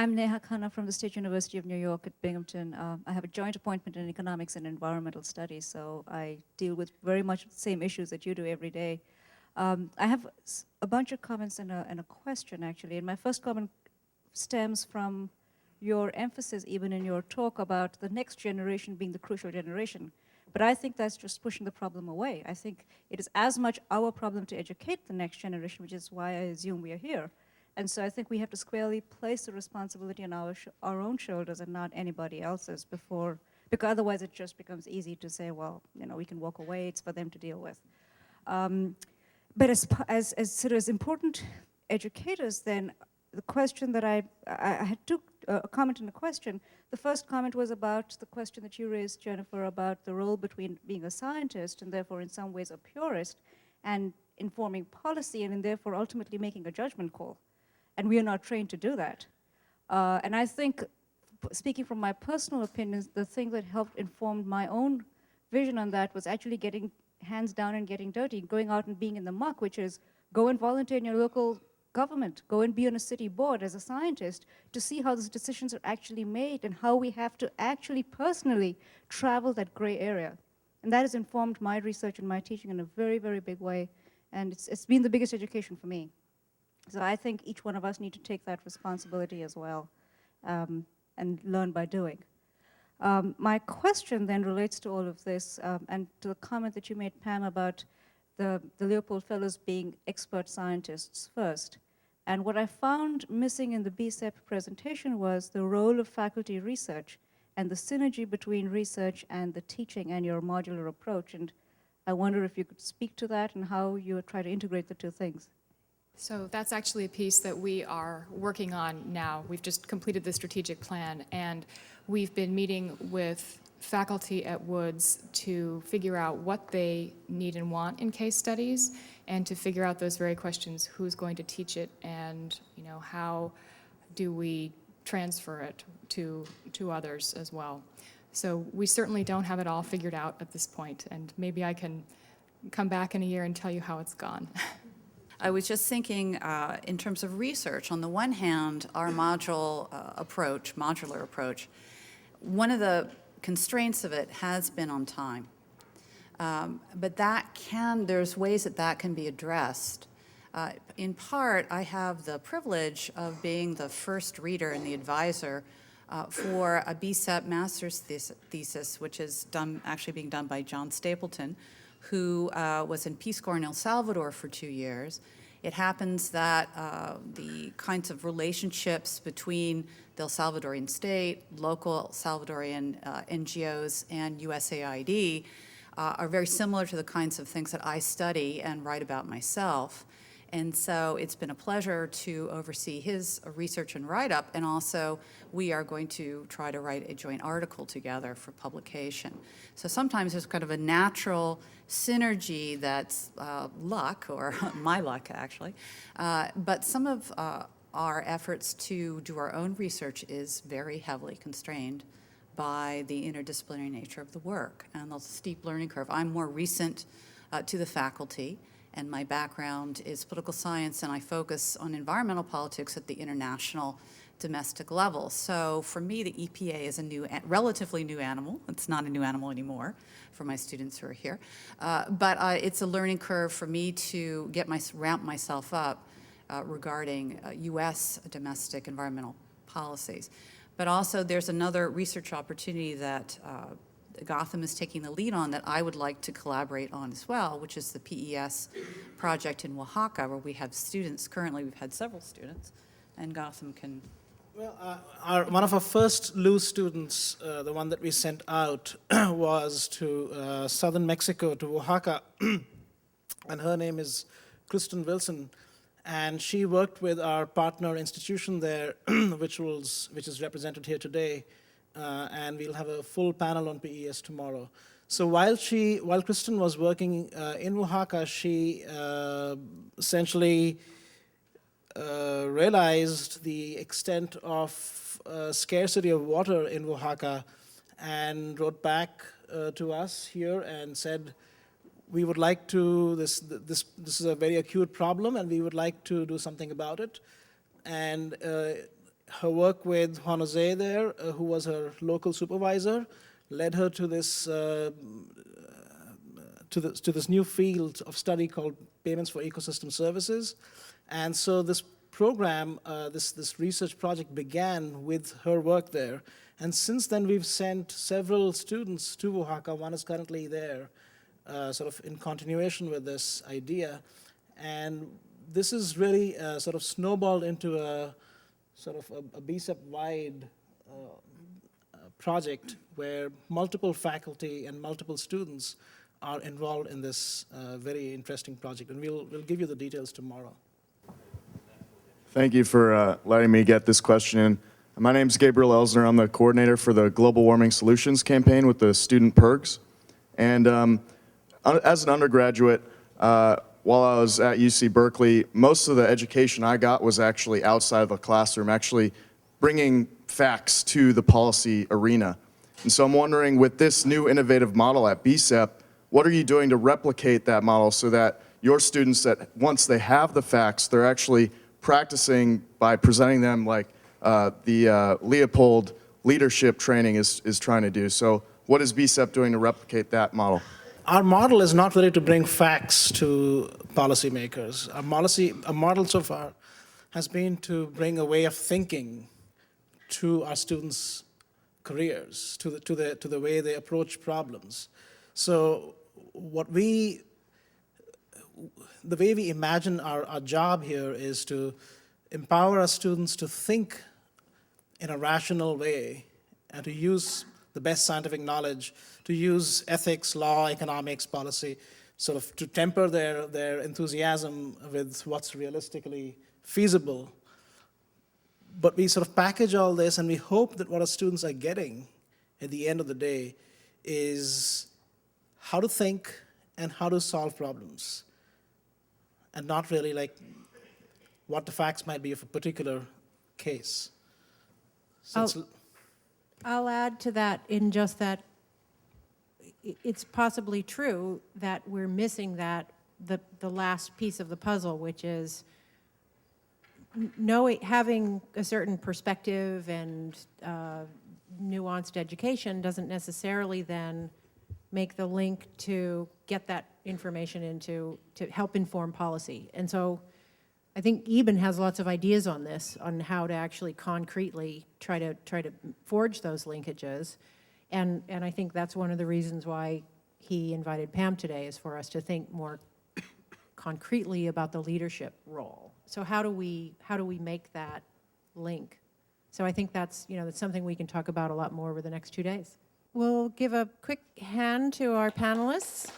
I'm Neha Khanna from the State University of New York at Binghamton. I have a joint appointment in economics and environmental studies, so I deal with very much the same issues that you do every day. I have a bunch of comments and a question, actually. And my first comment stems from your emphasis, even in your talk, about the next generation being the crucial generation. But I think that's just pushing the problem away. I think it is as much our problem to educate the next generation, which is why I assume we are here. And so I think we have to squarely place the responsibility on our own shoulders and not anybody else's because otherwise it just becomes easy to say, well, we can walk away, it's for them to deal with. But as important educators, then the question that I had a comment and a question. The first comment was about the question that you raised, Jennifer, about the role between being a scientist and therefore in some ways a purist and informing policy and therefore ultimately making a judgment call. And we are not trained to do that. And I think, speaking from my personal opinions, the thing that helped inform my own vision on that was actually getting hands down and getting dirty, going out and being in the muck, which is go and volunteer in your local government, go and be on a city board as a scientist to see how those decisions are actually made and how we have to actually personally travel that gray area. And that has informed my research and my teaching in a very, very big way. And it's been the biggest education for me. So I think each one of us need to take that responsibility as well and learn by doing. My question then relates to all of this and to the comment that you made, Pam, about the Leopold Fellows being expert scientists first. And what I found missing in the BCEP presentation was the role of faculty research and the synergy between research and the teaching and your modular approach. And I wonder if you could speak to that and how you would try to integrate the two things. So that's actually a piece that we are working on now. We've just completed the strategic plan, and we've been meeting with faculty at Woods to figure out what they need and want in case studies, and to figure out those very questions: who's going to teach it, and how do we transfer it to others as well. So we certainly don't have it all figured out at this point, and maybe I can come back in a year and tell you how it's gone. I was just thinking in terms of research. On the one hand, our modular approach, one of the constraints of it has been on time. But there's ways that can be addressed. In part, I have the privilege of being the first reader and the advisor for a BCEP master's thesis, which is actually being done by John Stapleton, who was in Peace Corps in El Salvador for 2 years. It happens that the kinds of relationships between the El Salvadorian state, local Salvadorian NGOs, and USAID are very similar to the kinds of things that I study and write about myself. And so it's been a pleasure to oversee his research and write-up, and also we are going to try to write a joint article together for publication. So sometimes there's kind of a natural synergy that's luck, or my luck actually, but some of our efforts to do our own research is very heavily constrained by the interdisciplinary nature of the work and the steep learning curve. I'm more recent to the faculty, and my background is political science, and I focus on environmental politics at the international domestic level. So for me, the EPA is a relatively new animal. It's not a new animal anymore for my students who are here. But it's a learning curve for me to ramp myself up regarding US domestic environmental policies. But also there's another research opportunity that Gotham is taking the lead on that I would like to collaborate on as well, which is the PES project in Oaxaca, where we have students. Currently, we've had several students, and Gotham can... Well, one of our first LUE students, the one that we sent out, was to southern Mexico, to Oaxaca, and her name is Kristen Wilson, and she worked with our partner institution there, which is represented here today, and we'll have a full panel on PES tomorrow. So while Kristen was working in Oaxaca, she essentially realized the extent of scarcity of water in Oaxaca and wrote back to us here and said, we would like to, this is a very acute problem and we would like to do something about it. And her work with Juan Jose there, who was her local supervisor, led her to this to this new field of study called payments for ecosystem services. And so this program, this research project began with her work there. And since then, we've sent several students to Oaxaca. One is currently there, sort of in continuation with this idea. And this is really sort of snowballed into a sort of a BCEP-wide project where multiple faculty and multiple students are involved in this very interesting project. And we'll give you the details tomorrow. Thank you for letting me get this question in. My name is Gabriel Elsner. I'm the coordinator for the Global Warming Solutions campaign with the student PERGs. And as an undergraduate, while I was at UC Berkeley, most of the education I got was actually outside of the classroom, actually bringing facts to the policy arena. And so I'm wondering, with this new innovative model at BCEP, what are you doing to replicate that model so that your students, that once they have the facts, they're actually practicing by presenting them like the Leopold leadership training is trying to do? So what is BCEP doing to replicate that model? Our model is not really to bring facts to policymakers. Our model so far has been to bring a way of thinking to our students' careers, to the way they approach problems. So the way we imagine our job here is to empower our students to think in a rational way and to use the best scientific knowledge, to use ethics, law, economics, policy, sort of to temper their enthusiasm with what's realistically feasible. But we sort of package all this, and we hope that what our students are getting at the end of the day is how to think and how to solve problems, and not really like what the facts might be of a particular case. So I'll add to that in just that it's possibly true that we're missing the last piece of the puzzle, which is having a certain perspective and nuanced education doesn't necessarily then make the link to get that information to help inform policy. And so I think Eben has lots of ideas on this, on how to actually concretely try to forge those linkages. And I think that's one of the reasons why he invited Pam today, is for us to think more concretely about the leadership role. So how do we make that link? So I think that's something we can talk about a lot more over the next 2 days. We'll give a quick hand to our panelists.